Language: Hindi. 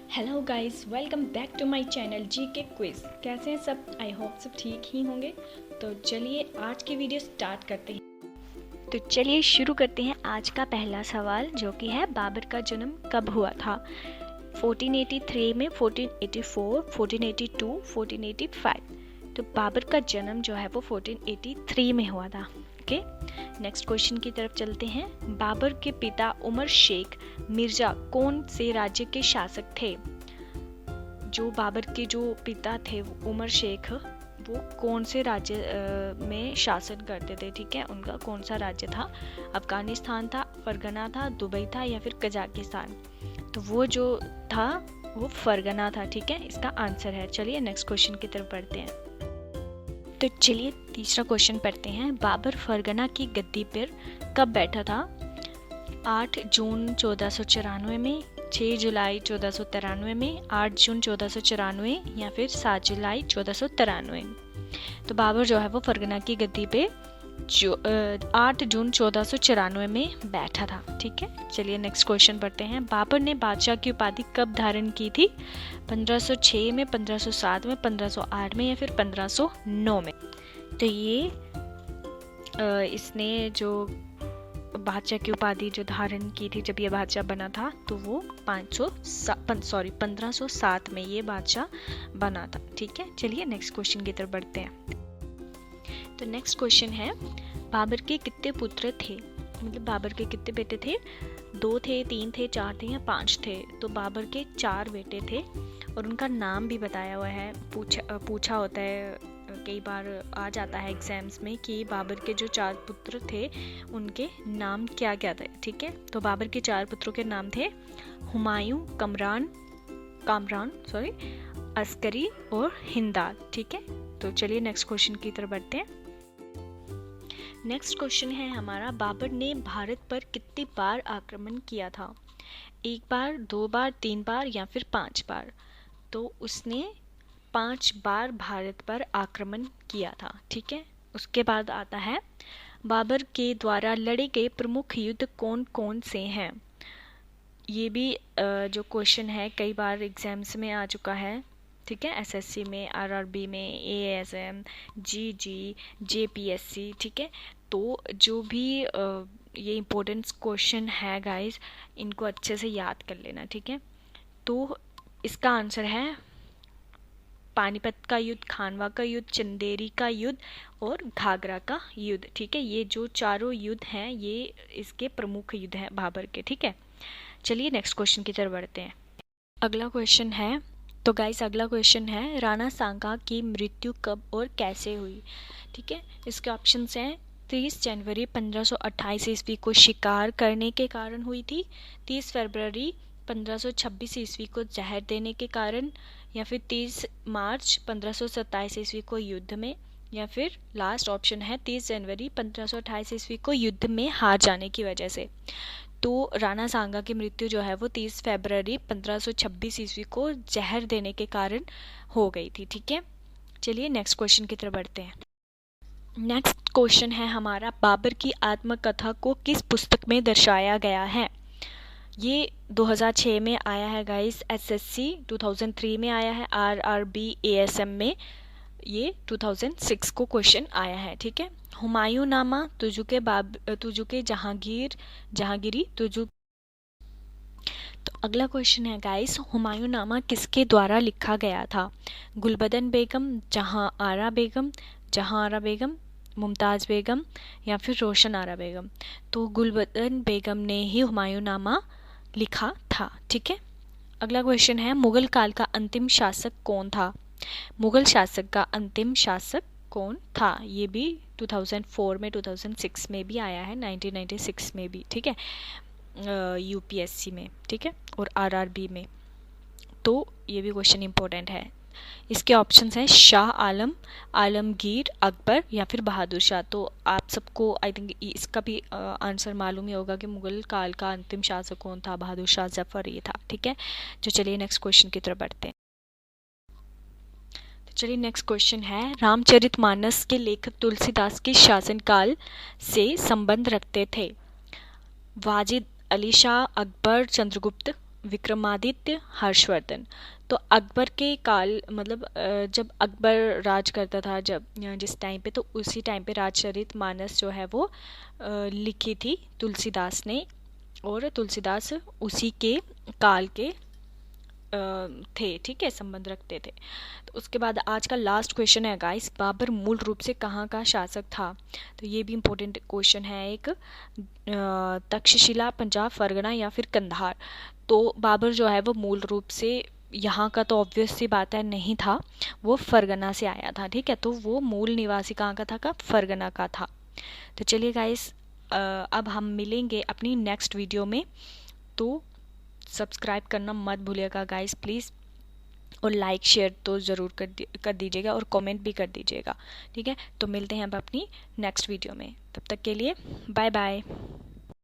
Hello guys, welcome back to my channel GK quiz. कैसे हैं सब? आई होप सब ठीक ही होंगे। तो चलिए आज की वीडियो स्टार्ट करते हैं। तो चलिए शुरू करते हैं आज का पहला सवाल, जो कि है बाबर का जन्म कब हुआ था? 1483 में, 1484, 1482, 1485। तो बाबर का जन्म जो है वो 1483 में हुआ था। ओके, नेक्स्ट क्वेश्चन की तरफ चलते हैं। बाबर के पिता उमर शेख मिर्जा कौन से राज्य के शासक थे? जो बाबर के जो पिता थे उमर शेख, वो कौन से राज्य में शासन करते थे? ठीक है, उनका कौन सा राज्य था? अफगानिस्तान था, फरगना था, दुबई था या फिर कजाकिस्तान? तो वो जो था वो फरगना था। ठीक है, इसका आंसर है। चलिए नेक्स्ट क्वेश्चन की तरफ बढ़ते हैं। तो चलिए तीसरा क्वेश्चन पढ़ते हैं। बाबर फरगना की गद्दी पर कब बैठा था? 8 जून 1494 में, 6 जुलाई 1493 में, 8 जून 1494 या फिर 7 जुलाई 1493। तो बाबर जो है वो फरगना की गद्दी पे 8 जून 1494 में बैठा था। ठीक है, चलिए नेक्स्ट क्वेश्चन पढ़ते हैं। बाबर ने बादशाह की उपाधि कब धारण की थी? 1506 में, 1507 में, 1508 में या फिर 1509 में? तो ये इसने जो बादशाह की उपाधि जो धारण की थी जब ये बादशाह बना था, तो वो 1507 में ये बादशाह बना था। ठीक है, चलिए नेक्स्ट क्वेश्चन की तरफ बढ़ते हैं। तो नेक्स्ट क्वेश्चन है, बाबर के कितने पुत्र थे? मतलब बाबर के कितने बेटे थे? 2 थे, 3 थे, 4 थे या 5 थे? तो बाबर के 4 बेटे थे और उनका नाम भी बताया हुआ है। पूछा होता है, कई बार आ जाता है एग्जाम्स में कि बाबर के जो 4 पुत्र थे उनके नाम क्या क्या थे। ठीक है, तो बाबर के 4 पुत्रों के नाम थे हुमायूं, कामरान, अस्करी और हिंदाल। ठीक है, तो चलिए नेक्स्ट क्वेश्चन की तरफ बढ़ते हैं। नेक्स्ट क्वेश्चन है हमारा, बाबर ने भारत पर कितनी बार आक्रमण किया था? 1 बार, 2 बार, 3 बार या फिर 5 बार? तो उसने 5 बार भारत पर आक्रमण किया था। ठीक है, उसके बाद आता है, बाबर के द्वारा लड़े गए प्रमुख युद्ध कौन कौन से हैं? ये भी जो क्वेश्चन है कई बार एग्जाम्स में आ चुका है। ठीक है, एसएससी में, आरआरबी में, एएसएम, जीजी, जेपीएससी। ठीक है, तो जो भी ये इम्पोर्टेंट क्वेश्चन है गाइस, इनको अच्छे से याद कर लेना। ठीक है, तो इसका आंसर है पानीपत का युद्ध, खानवा का युद्ध, चंदेरी का युद्ध और घाघरा का युद्ध। ठीक है, ये जो चारों युद्ध हैं ये इसके प्रमुख युद्ध हैं बाबर के। ठीक है, चलिए नेक्स्ट क्वेश्चन की तरफ बढ़ते हैं। अगला क्वेश्चन है, तो गाइस अगला क्वेश्चन है, राणा सांगा की मृत्यु कब और कैसे हुई? ठीक है, इसके ऑप्शंस हैं 30 जनवरी 1528 ईस्वी को शिकार करने के कारण हुई थी, 30 फरवरी 1526 ईस्वी को जहर देने के कारण, या फिर 30 मार्च 1527 ईस्वी को युद्ध में, या फिर लास्ट ऑप्शन है 30 जनवरी 1528 ईस्वी को युद्ध में हार जाने की वजह से। तो राणा सांगा की मृत्यु जो है वो 30 फरवरी 1526 ईस्वी को जहर देने के कारण हो गई थी। ठीक है, चलिए नेक्स्ट क्वेश्चन की तरफ बढ़ते हैं। नेक्स्ट क्वेश्चन है हमारा, बाबर की आत्मकथा को किस पुस्तक में दर्शाया गया है? ये 2006 में आया है गाइस, एसएससी 2003 में आया है, आरआरबी एएसएम में ये 2006 को क्वेश्चन आया है। ठीक है, हुमायूं नामा, तुजुके जहांगीरी तुजु। तो अगला क्वेश्चन है गाइस, हुमायूं नामा किसके द्वारा लिखा गया था? गुलबदन बेगम, जहां आरा बेगम, मुमताज बेगम या फिर रोशन आरा बेगम? तो गुलबदन बेगम ने ही हुमायूं नामा लिखा था। ठीक है, अगला क्वेश्चन है, मुगल काल का अंतिम शासक कौन था? मुगल शासक का अंतिम शासक कौन था? ये भी 2004 में, 2006 में भी आया है, 1996 में भी। ठीक है, यूपीएससी में। ठीक है, और आरआरबी में। तो ये भी क्वेश्चन इंपॉर्टेंट है। इसके ऑप्शंस हैं शाह आलम, आलमगीर, अकबर या फिर बहादुर शाह। तो आप सबको आई थिंक इसका भी आंसर मालूम ही होगा कि मुगल काल का अंतिम शासक कौन था? बहादुर शाह जफर ये था। ठीक है, जो चलिए नेक्स्ट क्वेश्चन की तरफ बढ़ते हैं। तो चलिए नेक्स्ट क्वेश्चन है, रामचरितमानस के लेखक तुलसीदास के शासनकाल से संबंध रखते थे? वाजिद अली शाह, अकबर, चंद्रगुप्त विक्रमादित्य, हर्षवर्धन। तो अकबर के काल मतलब जब अकबर राज करता था, जब जिस टाइम पे, तो उसी टाइम पे राजचरितमानस जो है वो लिखी थी तुलसीदास ने, और तुलसीदास उसी के काल के थे, ठीक है, संबंध रखते थे। तो उसके बाद आज का लास्ट क्वेश्चन है गाइस, बाबर मूल रूप से कहाँ का शासक था? तो ये भी इम्पोर्टेंट क्वेश्चन है एक, तक्षशिला, पंजाब, फरगना या फिर कंधार। तो बाबर जो है वो मूल रूप से यहाँ का तो ऑब्वियस सी बात है नहीं था, वो फरगना से आया था, ठीक है। तो वो मूल निवासी कहाँ का था? फरगना का था। तो चलिए गाइस, अब हम मिलेंगे अपनी नेक्स्ट वीडियो में, तो सब्सक्राइब करना मत भूलिएगा गाइस प्लीज़, और लाइक शेयर तो ज़रूर कर दीजिएगा, और कमेंट भी कर दीजिएगा, ठीक है। तो मिलते हैं अब अपनी नेक्स्ट वीडियो में, तब तक के लिए बाय बाय।